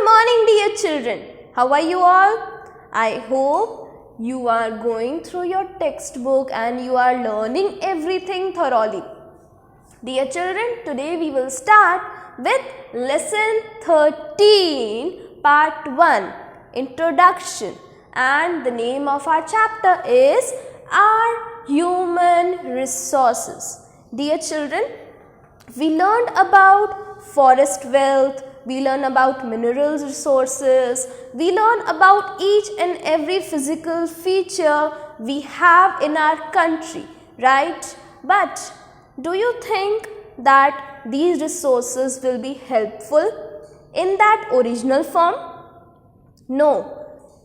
morning, dear children. How are you all? I hope you are going through your textbook and you are learning everything thoroughly. Dear children, today we will start with lesson 13, part 1, introduction, and the name of our chapter is Our Human Resources. Dear children, we learned about forest wealth, we learn about minerals resources, we learn about each and every physical feature we have in our country, right? But do you think that these resources will be helpful in that original form? No.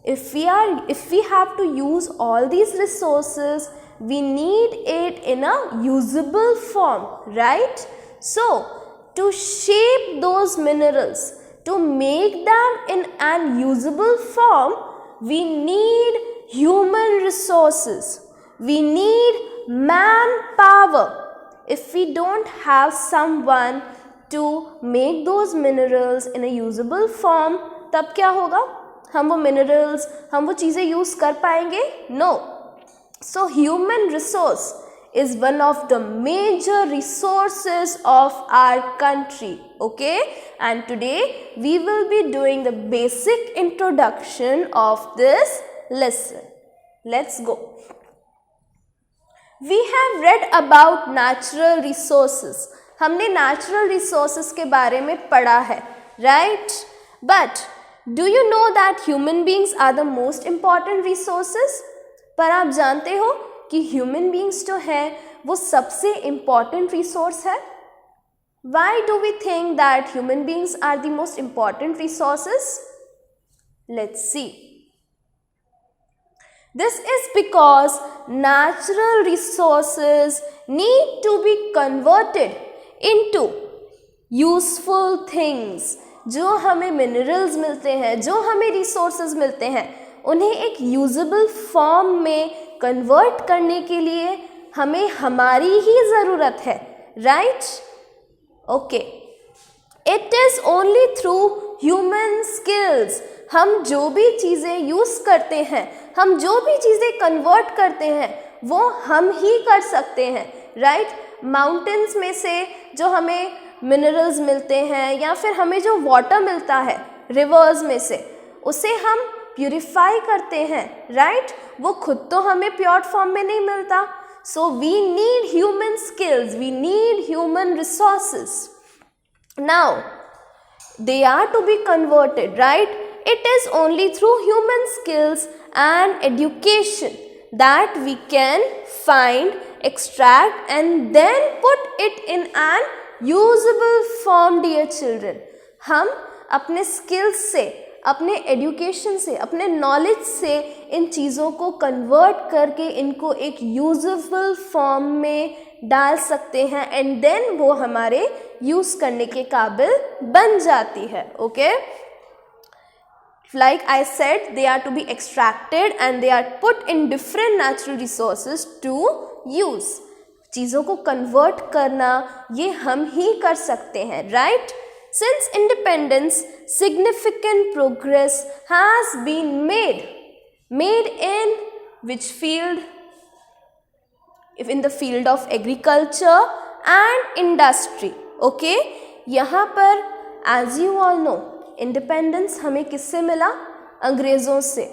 If we have to use all these resources, we need it in a usable form, right? So, to shape those minerals, to make them in an usable form, we need human resources. We need manpower. If we don't have someone to make those minerals in a usable form, तब क्या होगा? हम वो minerals, हम वो चीज़ें use कर पाएंगे? No. So, human resource is one of the major resources of our country, okay? And today we will be doing the basic introduction of this lesson. Let's go. We have read about natural resources. हमने natural resources के बारे में पढ़ा है, right? But do you know that human beings are the most important resources? पर आप जानते हो कि ह्यूमन बींग्स जो है वो सबसे इम्पॉर्टेंट रिसोर्स है. Why do we think that human beings are the most important resources? Let's see. This is because natural resources need to be converted into useful things. जो हमें मिनरल्स मिलते हैं, जो हमें रिसोर्सेज मिलते हैं, उन्हें एक यूजेबल फॉर्म में कन्वर्ट करने के लिए हमें हमारी ही ज़रूरत है, right? Okay. It is only through human skills. हम जो भी चीज़ें यूज़ करते हैं, हम जो भी चीज़ें कन्वर्ट करते हैं, वो हम ही कर सकते हैं, राइट? माउंटेन्स में से जो हमें मिनरल्स मिलते हैं या फिर हमें जो वाटर मिलता है रिवर्स में से, उसे हम प्यूरिफाई करते हैं, राइट? वो खुद तो हमें प्योर फॉर्म में नहीं मिलता. So we need human skills, we need human resources. Now they are to be converted, right? It is only through human skills and education that we can find, extract and then put it in an usable form, dear children. हम अपने skills से, अपने education से, अपने knowledge से इन चीज़ों को convert करके इनको एक यूजेबल फॉर्म में डाल सकते हैं एंड देन वो हमारे यूज़ करने के काबिल बन जाती है, okay? Like I said, they are to be extracted and they are put in different natural resources to use. चीज़ों को कन्वर्ट करना ये हम ही कर सकते हैं, right? Since independence, significant progress has been made in which field? In the field of agriculture and industry, okay? यहाँ पर as you all know, independence हमें किससे मिला? अंग्रेज़ों से.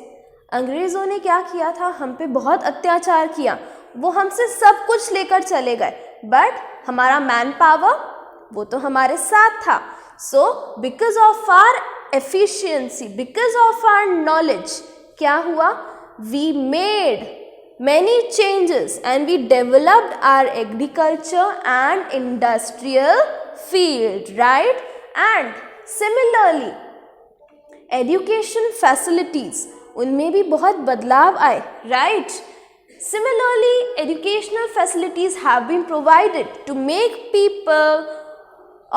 अंग्रेज़ों ने क्या किया था? हम पे बहुत अत्याचार किया. वो हमसे सब कुछ लेकर चले गए, बट हमारा मैन पावर वो तो हमारे साथ था. So, because of our efficiency, because of our knowledge, क्या हुआ? We made many changes and we developed our agriculture and industrial field, right? And similarly, education facilities, उनमें भी बहुत बदलाव आए, right? Similarly, educational facilities have been provided to make people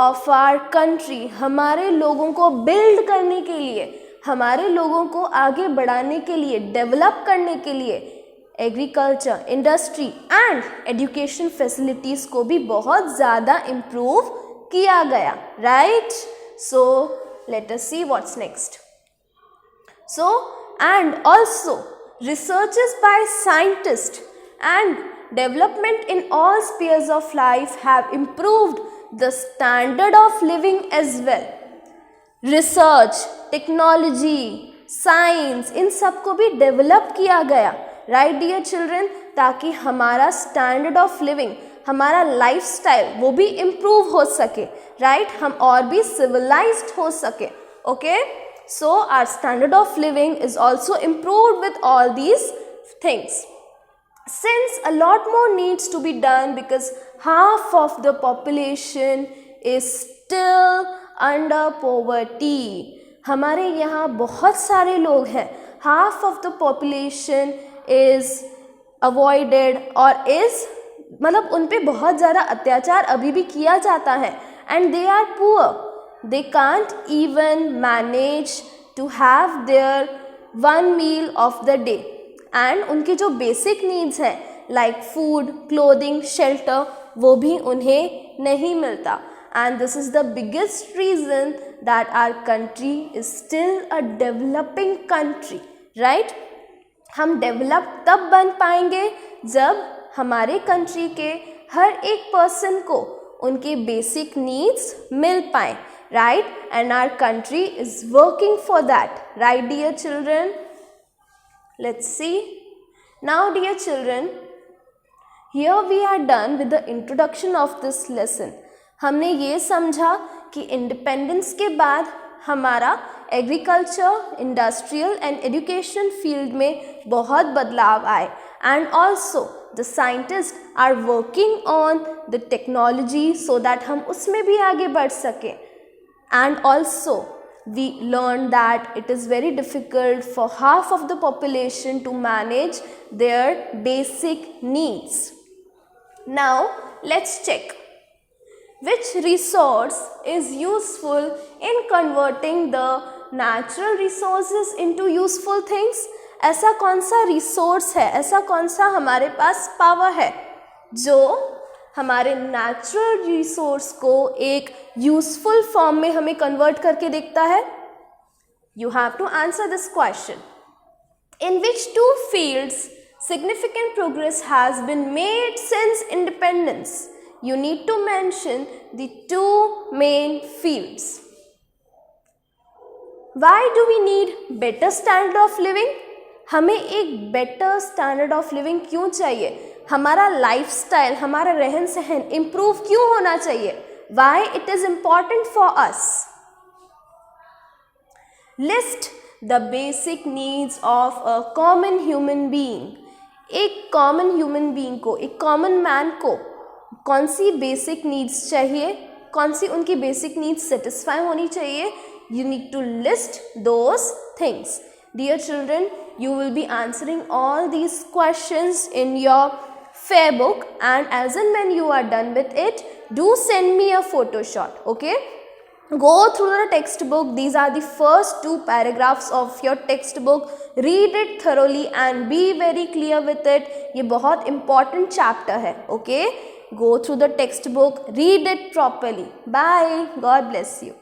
of our country, हमारे लोगों को बिल्ड करने के लिए, हमारे लोगों को आगे बढ़ाने के लिए, डेवलप करने के लिए agriculture, industry and education facilities को भी बहुत ज़्यादा इम्प्रूव किया गया, right? So let us see what's next. So, and also researches by scientists and development in all spheres of life have improved the standard of living as well. Research, technology, science, इन सब को भी develop किया गया, right dear children, ताकि हमारा standard of living, हमारा lifestyle वो भी इम्प्रूव हो सके, राइट, हम और भी सिविलाइज्ड हो सके. Okay, so our standard of living is also improved with all these things. Since a lot more needs to be done because half of the population is still under poverty. हमारे यहाँ बहुत सारे लोग हैं, half of the population is avoided और is मतलब उन पे बहुत ज़्यादा अत्याचार अभी भी किया जाता है, and they are poor. They can't even manage to have their one meal of the day. And उनकी जो बेसिक नीड्स हैं लाइक फूड, क्लोथिंग, शेल्टर, वो भी उन्हें नहीं मिलता. And this is the biggest reason that our country is still a developing country, right. हम develop तब बन पाएंगे जब हमारे कंट्री के हर एक पर्सन को उनके बेसिक नीड्स मिल पाएँ, right. And our country is working for that, right dear children. Let's see. Now dear children, here we are done with the introduction of this lesson. हमने ये समझा कि इंडिपेंडेंस के बाद हमारा agriculture, industrial and education field में बहुत बदलाव आए, and also the scientist are working on the technology so that हम उसमें भी आगे बढ़ सकें. And also we learned that it is very difficult for half of the population to manage their basic needs. Now let's check which resource is useful in converting the natural resources into useful things. ऐसा कौन सा resource है, ऐसा कौन सा हमारे पास power है जो हमारे नेचुरल रिसोर्स को एक यूजफुल फॉर्म में हमें कन्वर्ट करके देखता है. You have to answer this question. In which two fields significant progress has been made since independence. You need to mention the two main fields. Why do we need better standard of living. हमें एक better standard of living क्यों चाहिए, हमारा lifestyle, हमारा रहन सहन improve क्यों होना चाहिए. Why it is important for us. List the basic needs of a common human being. एक कॉमन ह्यूमन बीइंग को, एक कॉमन मैन को कौन सी बेसिक नीड्स चाहिए, कौन सी उनकी बेसिक नीड्स सेटिस्फाई होनी चाहिए. You need to list those things. Dear children, you will be answering all these questions in your fair book, and as and when you are done with it, do send me a photo shot. Okay, go through the textbook. These are the first 2 paragraphs of your textbook. Read it thoroughly and be very clear with it. ये बहुत important chapter है. Okay, go through the textbook, read it properly. Bye. God bless you.